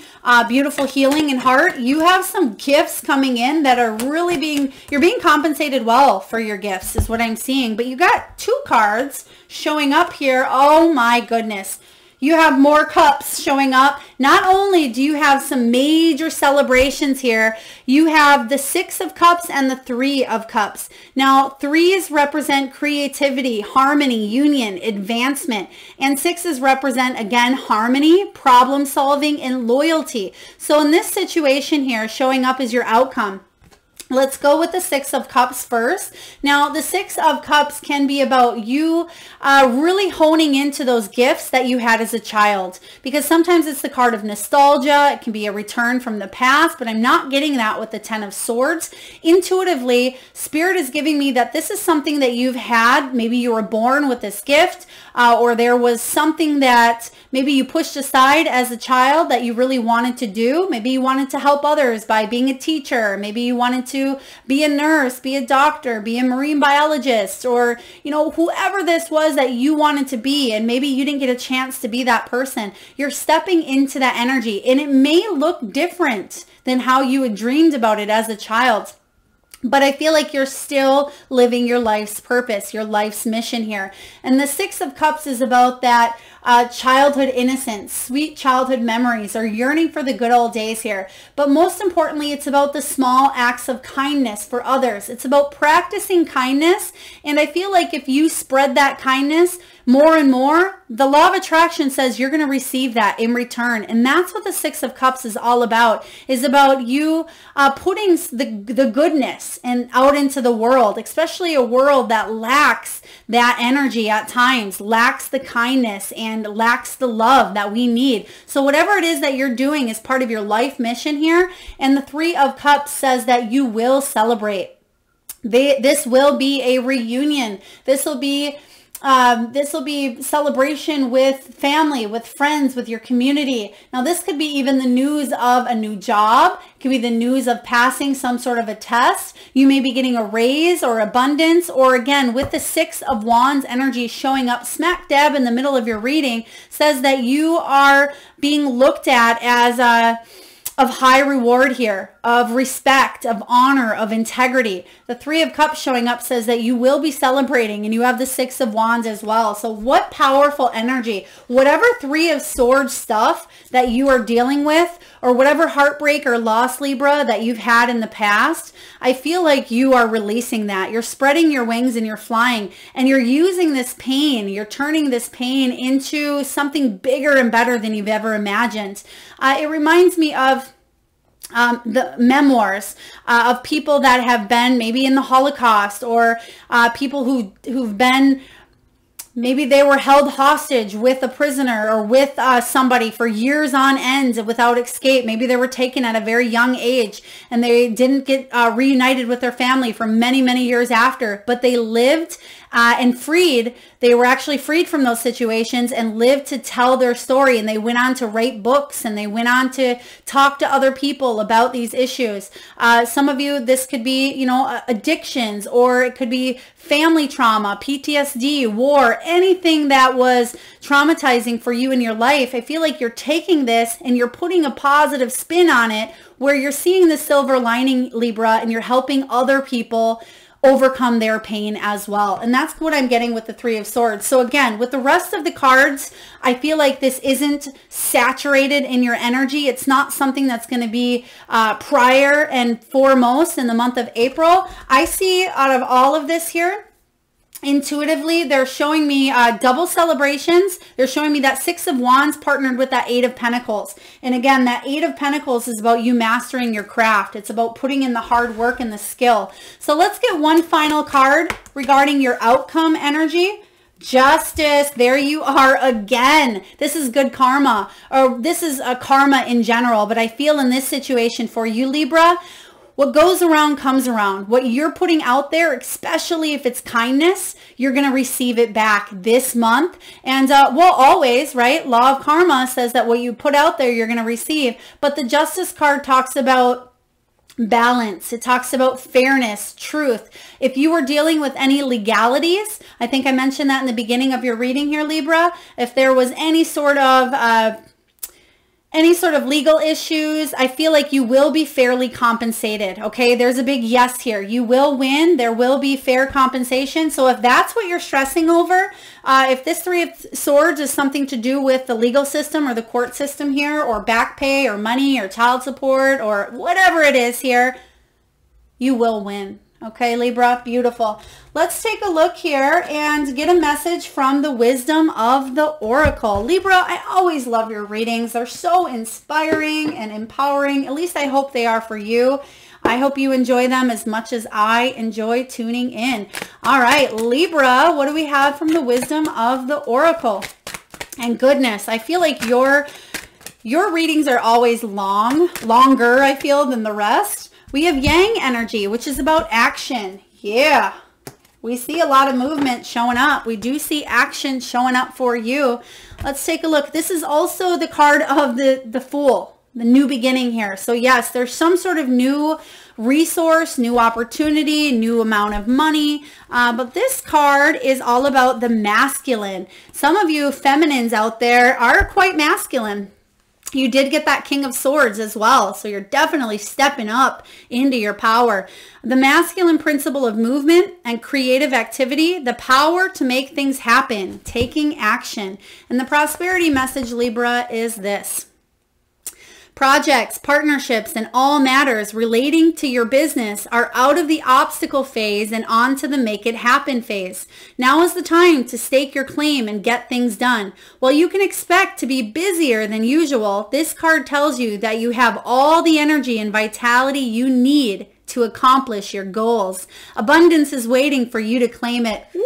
A: beautiful healing and heart, you have some gifts coming in that are really you're being compensated well for your gifts, is what I'm seeing. But you got 2 cards showing up here. Oh my goodness. You have more cups showing up. Not only do you have some major celebrations here, you have the 6 of Cups and the 3 of Cups. Now, 3s represent creativity, harmony, union, advancement, and 6s represent, again, harmony, problem solving, and loyalty. So in this situation here, showing up as your outcome, let's go with the 6 of Cups first. Now, the 6 of Cups can be about you really honing into those gifts that you had as a child, because sometimes it's the card of nostalgia. It can be a return from the past, but I'm not getting that with the 10 of Swords. Intuitively, Spirit is giving me that this is something that you've had. Maybe you were born with this gift, or there was something that maybe you pushed aside as a child that you really wanted to do. Maybe you wanted to help others by being a teacher. Maybe you wanted to be a nurse, be a doctor, be a marine biologist, or, you know, whoever this was that you wanted to be, and maybe you didn't get a chance to be that person. You're stepping into that energy, and it may look different than how you had dreamed about it as a child. But I feel like you're still living your life's purpose, your life's mission here. And the 6 of Cups is about that childhood innocence, sweet childhood memories, or yearning for the good old days here. But most importantly, it's about the small acts of kindness for others. It's about practicing kindness. And I feel like if you spread that kindness more and more, the law of attraction says you're going to receive that in return. And that's what the 6 of Cups is all about, is about you putting the goodness and out into the world, especially a world that lacks that energy at times, lacks the kindness and lacks the love that we need. So whatever it is that you're doing is part of your life mission here. And the 3 of Cups says that you will celebrate. This will be a reunion. This will be celebration with family, with friends, with your community. Now, this could be even the news of a new job. It could be the news of passing some sort of a test. You may be getting a raise or abundance, or again, with the 6 of Wands energy showing up smack dab in the middle of your reading, says that you are being looked at as of high reward here, of respect, of honor, of integrity. The 3 of Cups showing up says that you will be celebrating, and you have the 6 of Wands as well. So what powerful energy. Whatever 3 of Swords stuff that you are dealing with, or whatever heartbreak or loss, Libra, that you've had in the past, I feel like you are releasing that. You're spreading your wings and you're flying, and you're using this pain. You're turning this pain into something bigger and better than you've ever imagined. It reminds me of the memoirs of people that have been maybe in the Holocaust, or people who've been, maybe they were held hostage with a prisoner or with somebody for years on end without escape. Maybe they were taken at a very young age and they didn't get reunited with their family for many, many years after, but they lived and freed. They were actually freed from those situations and lived to tell their story. And they went on to write books, and they went on to talk to other people about these issues. Some of you, this could be, you know, addictions, or it could be family trauma, PTSD, war, anything that was traumatizing for you in your life. I feel like you're taking this and you're putting a positive spin on it, where you're seeing the silver lining, Libra, and you're helping other people overcome their pain as well. And that's what I'm getting with the 3 of Swords. So again, with the rest of the cards, I feel like this isn't saturated in your energy. It's not something that's going to be prior and foremost in the month of April. I see out of all of this here, intuitively, they're showing me double celebrations. They're showing me that 6 of Wands partnered with that 8 of Pentacles. And again, that 8 of Pentacles is about you mastering your craft. It's about putting in the hard work and the skill. So let's get one final card regarding your outcome energy. Justice. There you are again. This is good karma, or this is a karma in general. But I feel in this situation for you, Libra, what goes around comes around. What you're putting out there, especially if it's kindness, you're going to receive it back this month. And well, always, right? Law of karma says that what you put out there, you're going to receive. But the Justice card talks about balance. It talks about fairness, truth. If you were dealing with any legalities, I think I mentioned that in the beginning of your reading here, Libra. If there was any sort of Any sort of legal issues, I feel like you will be fairly compensated, okay? There's a big yes here. You will win. There will be fair compensation. So if that's what you're stressing over, if this Three of Swords is something to do with the legal system or the court system here, or back pay or money or child support or whatever it is here, you will win. Okay, Libra, beautiful. Let's take a look here and get a message from the wisdom of the Oracle. Libra, I always love your readings. They're so inspiring and empowering. At least I hope they are for you. I hope you enjoy them as much as I enjoy tuning in. All right, Libra, what do we have from the wisdom of the Oracle? And goodness, I feel like your readings are always longer, I feel, than the rest. We have Yang energy, which is about action. Yeah, we see a lot of movement showing up. We do see action showing up for you. Let's take a look. This is also the card of the Fool, the new beginning here. So yes, there's some sort of new resource, new opportunity, new amount of money. But this card is all about the masculine. Some of you feminines out there are quite masculine. You did get that King of Swords as well, so you're definitely stepping up into your power. The masculine principle of movement and creative activity, the power to make things happen, taking action. And the prosperity message, Libra, is this. Projects, partnerships, and all matters relating to your business are out of the obstacle phase and onto the make it happen phase. Now is the time to stake your claim and get things done. While you can expect to be busier than usual, this card tells you that you have all the energy and vitality you need to accomplish your goals. Abundance is waiting for you to claim it. Woo!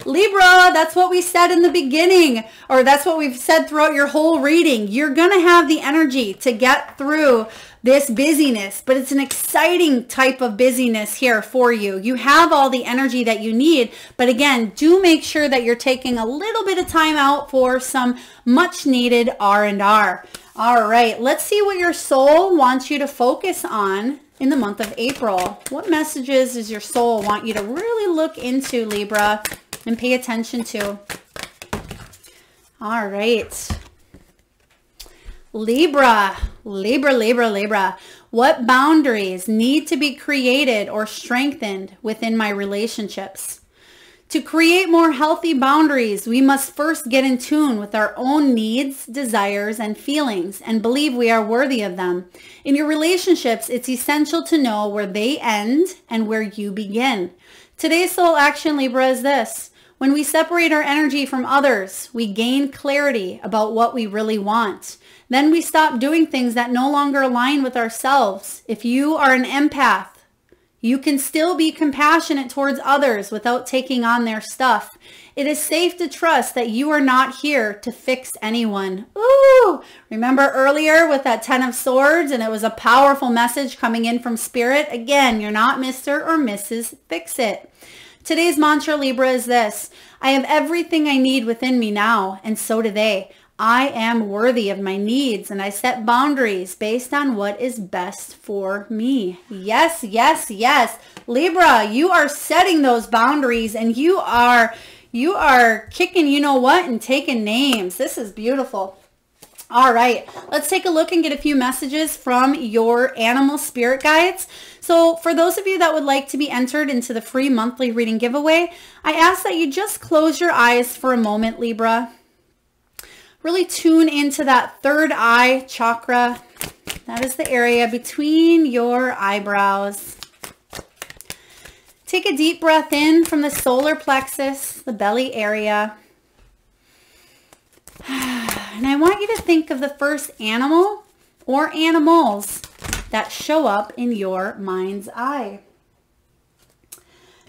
A: Libra, that's what we said in the beginning, or that's what we've said throughout your whole reading. You're going to have the energy to get through this busyness, but it's an exciting type of busyness here for you. You have all the energy that you need, but again, do make sure that you're taking a little bit of time out for some much needed R&R. All right, let's see what your soul wants you to focus on in the month of April. What messages does your soul want you to really look into, Libra, and pay attention to? All right. Libra. What boundaries need to be created or strengthened within my relationships? To create more healthy boundaries, we must first get in tune with our own needs, desires, and feelings and believe we are worthy of them. In your relationships, it's essential to know where they end and where you begin. Today's soul action, Libra, is this. When we separate our energy from others, we gain clarity about what we really want. Then we stop doing things that no longer align with ourselves. If you are an empath, you can still be compassionate towards others without taking on their stuff. It is safe to trust that you are not here to fix anyone. Ooh, remember earlier with that 10 of Swords, and it was a powerful message coming in from Spirit. Again, you're not Mr. or Mrs. Fix-It. Today's mantra, Libra, is this. I have everything I need within me now, and so do they. I am worthy of my needs, and I set boundaries based on what is best for me. Yes, yes, yes. Libra, you are setting those boundaries, and you are kicking you know what and taking names. This is beautiful. All right, let's take a look and get a few messages from your animal spirit guides. So for those of you that would like to be entered into the free monthly reading giveaway, I ask that you just close your eyes for a moment, Libra. Really tune into that third eye chakra. That is the area between your eyebrows. Take a deep breath in from the solar plexus, the belly area. And I want you to think of the first animal or animals that show up in your mind's eye.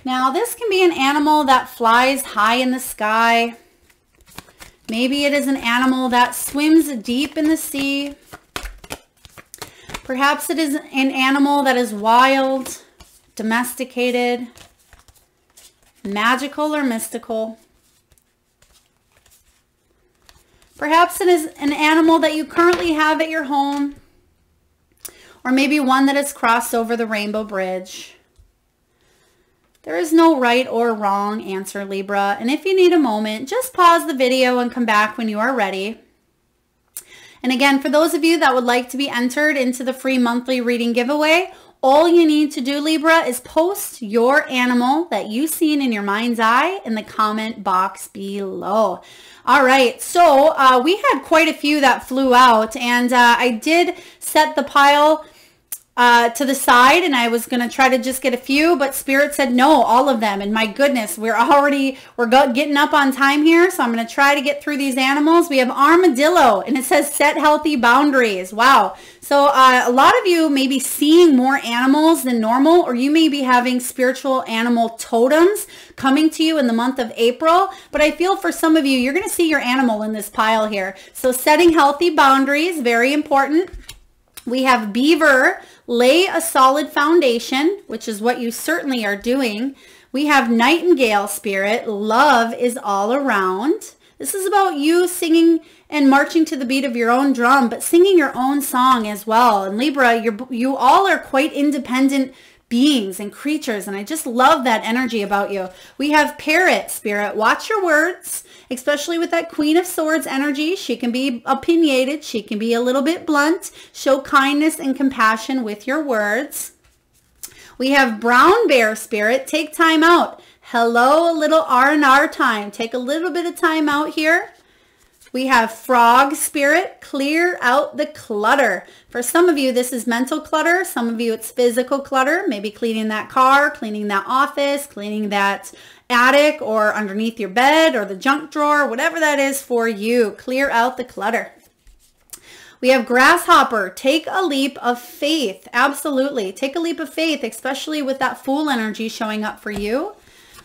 A: Now, this can be an animal that flies high in the sky. Maybe it is an animal that swims deep in the sea. Perhaps it is an animal that is wild, domesticated, magical or mystical. Perhaps it is an animal that you currently have at your home, or maybe one that has crossed over the rainbow bridge. There is no right or wrong answer, Libra, and if you need a moment, just pause the video and come back when you are ready. And again, for those of you that would like to be entered into the free monthly reading giveaway, all you need to do, Libra, is post your animal that you've seen in your mind's eye in the comment box below. All right, so we had quite a few that flew out, and I did set the pile to the side, and I was going to try to just get a few, but Spirit said no, all of them. And my goodness, we're getting up on time here, so I'm going to try to get through these animals. We have armadillo, and it says set healthy boundaries. Wow. So a lot of you may be seeing more animals than normal, or you may be having spiritual animal totems coming to you in the month of April. But I feel for some of you, you're going to see your animal in this pile here. So setting healthy boundaries, very important. We have beaver, lay a solid foundation, which is what you certainly are doing. We have nightingale, Spirit, love is all around. This is about you singing and marching to the beat of your own drum, but singing your own song as well. And Libra, you all are quite independent beings and creatures, and I just love that energy about you. We have parrot, Spirit, watch your words, especially with that Queen of Swords energy. She can be opinionated, she can be a little bit blunt. Show kindness and compassion with your words. We have brown bear, Spirit, take time out. Hello, a little R&R time. Take a little bit of time out here. We have frog, Spirit, clear out the clutter. For some of you, this is mental clutter. Some of you, it's physical clutter. Maybe cleaning that car, cleaning that office, cleaning that attic or underneath your bed or the junk drawer, whatever that is for you. Clear out the clutter. We have grasshopper, take a leap of faith. Absolutely. Take a leap of faith, especially with that fool energy showing up for you.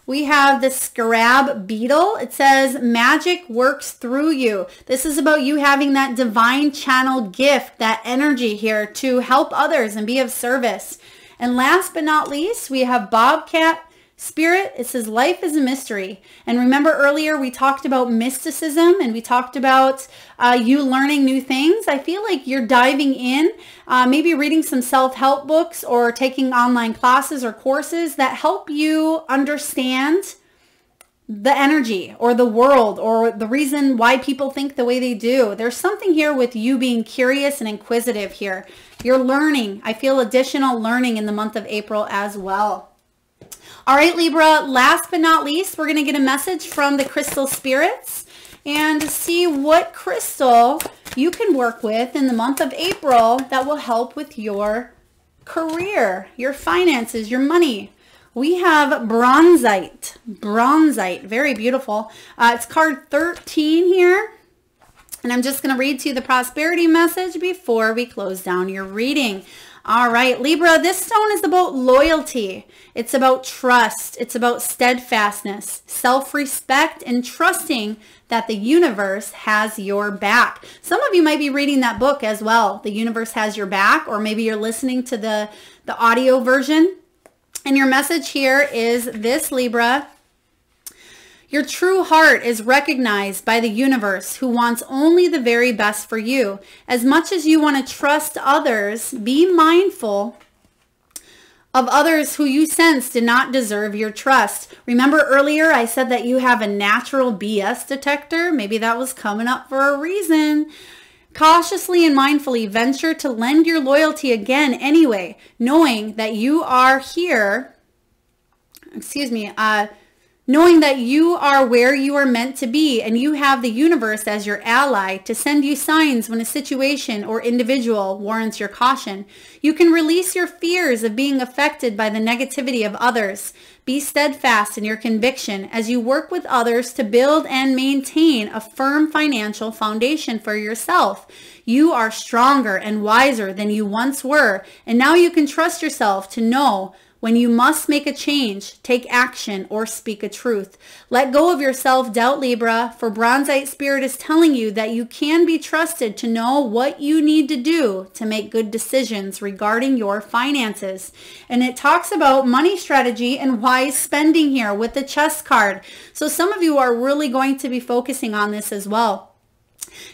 A: We have the scarab beetle. It says magic works through you. This is about you having that divine channel gift, that energy here to help others and be of service. And last but not least, we have bobcat, Spirit. It says life is a mystery. And remember earlier we talked about mysticism and we talked about you learning new things. I feel like you're diving in, maybe reading some self-help books or taking online classes or courses that help you understand the energy or the world or the reason why people think the way they do. There's something here with you being curious and inquisitive here. You're learning. I feel additional learning in the month of April as well. All right, Libra, last but not least, we're going to get a message from the crystal spirits and see what crystal you can work with in the month of April that will help with your career, your finances, your money. We have bronzite, very beautiful. It's card 13 here. And I'm just going to read to you the prosperity message before we close down your reading. All right, Libra, this stone is about loyalty. It's about trust. It's about steadfastness, self-respect, and trusting that the universe has your back. Some of you might be reading that book as well, The Universe Has Your Back, or maybe you're listening to the audio version. And your message here is this, Libra. Your true heart is recognized by the universe who wants only the very best for you. As much as you want to trust others, be mindful of others who you sense do not deserve your trust. Remember earlier I said that you have a natural BS detector? Maybe that was coming up for a reason. Cautiously and mindfully venture to lend your loyalty again anyway, knowing that you are here, knowing that you are where you are meant to be and you have the universe as your ally to send you signs when a situation or individual warrants your caution. You can release your fears of being affected by the negativity of others. Be steadfast in your conviction as you work with others to build and maintain a firm financial foundation for yourself. You are stronger and wiser than you once were, and now you can trust yourself to know when you must make a change, take action, or speak a truth. Let go of your self-doubt, Libra, for Bronzite Spirit is telling you that you can be trusted to know what you need to do to make good decisions regarding your finances. And it talks about money strategy and wise spending here with the chess card. So some of you are really going to be focusing on this as well.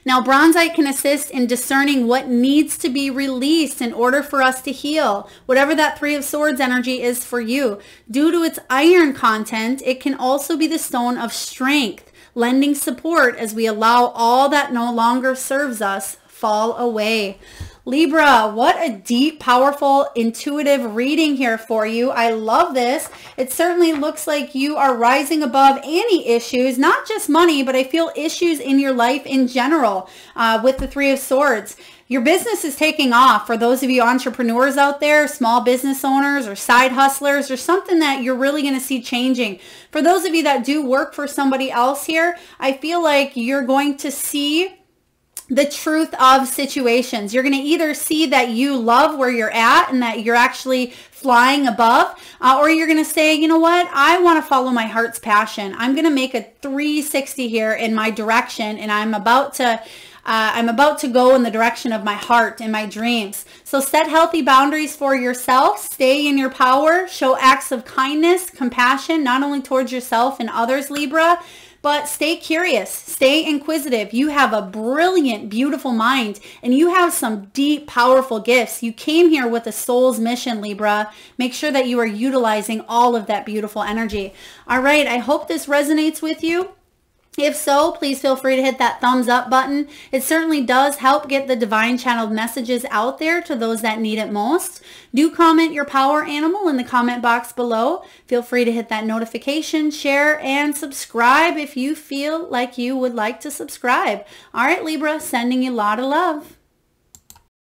A: Now, Bronzite can assist in discerning what needs to be released in order for us to heal, whatever that Three of Swords energy is for you. Due to its iron content, it can also be the stone of strength, lending support as we allow all that no longer serves us fall away. Libra, what a deep, powerful, intuitive reading here for you. I love this. It certainly looks like you are rising above any issues, not just money, but I feel issues in your life in general with the Three of Swords. Your business is taking off. For those of you entrepreneurs out there, small business owners or side hustlers, or something that you're really going to see changing. For those of you that do work for somebody else here, I feel like you're going to see the truth of situations. You're going to either see that you love where you're at and that you're actually flying above, or you're going to say, you know what, I want to follow my heart's passion. I'm going to make a 360 here in my direction, and I'm about to go in the direction of my heart and my dreams. So set healthy boundaries for yourself. Stay in your power. Show acts of kindness, compassion, not only towards yourself and others, Libra, but stay curious, stay inquisitive. You have a brilliant, beautiful mind, and you have some deep, powerful gifts. You came here with a soul's mission, Libra. Make sure that you are utilizing all of that beautiful energy. All right, I hope this resonates with you. If so, please feel free to hit that thumbs up button. It certainly does help get the divine channeled messages out there to those that need it most. Do comment your power animal in the comment box below. Feel free to hit that notification, share, and subscribe if you feel like you would like to subscribe. All right, Libra, sending you a lot of love.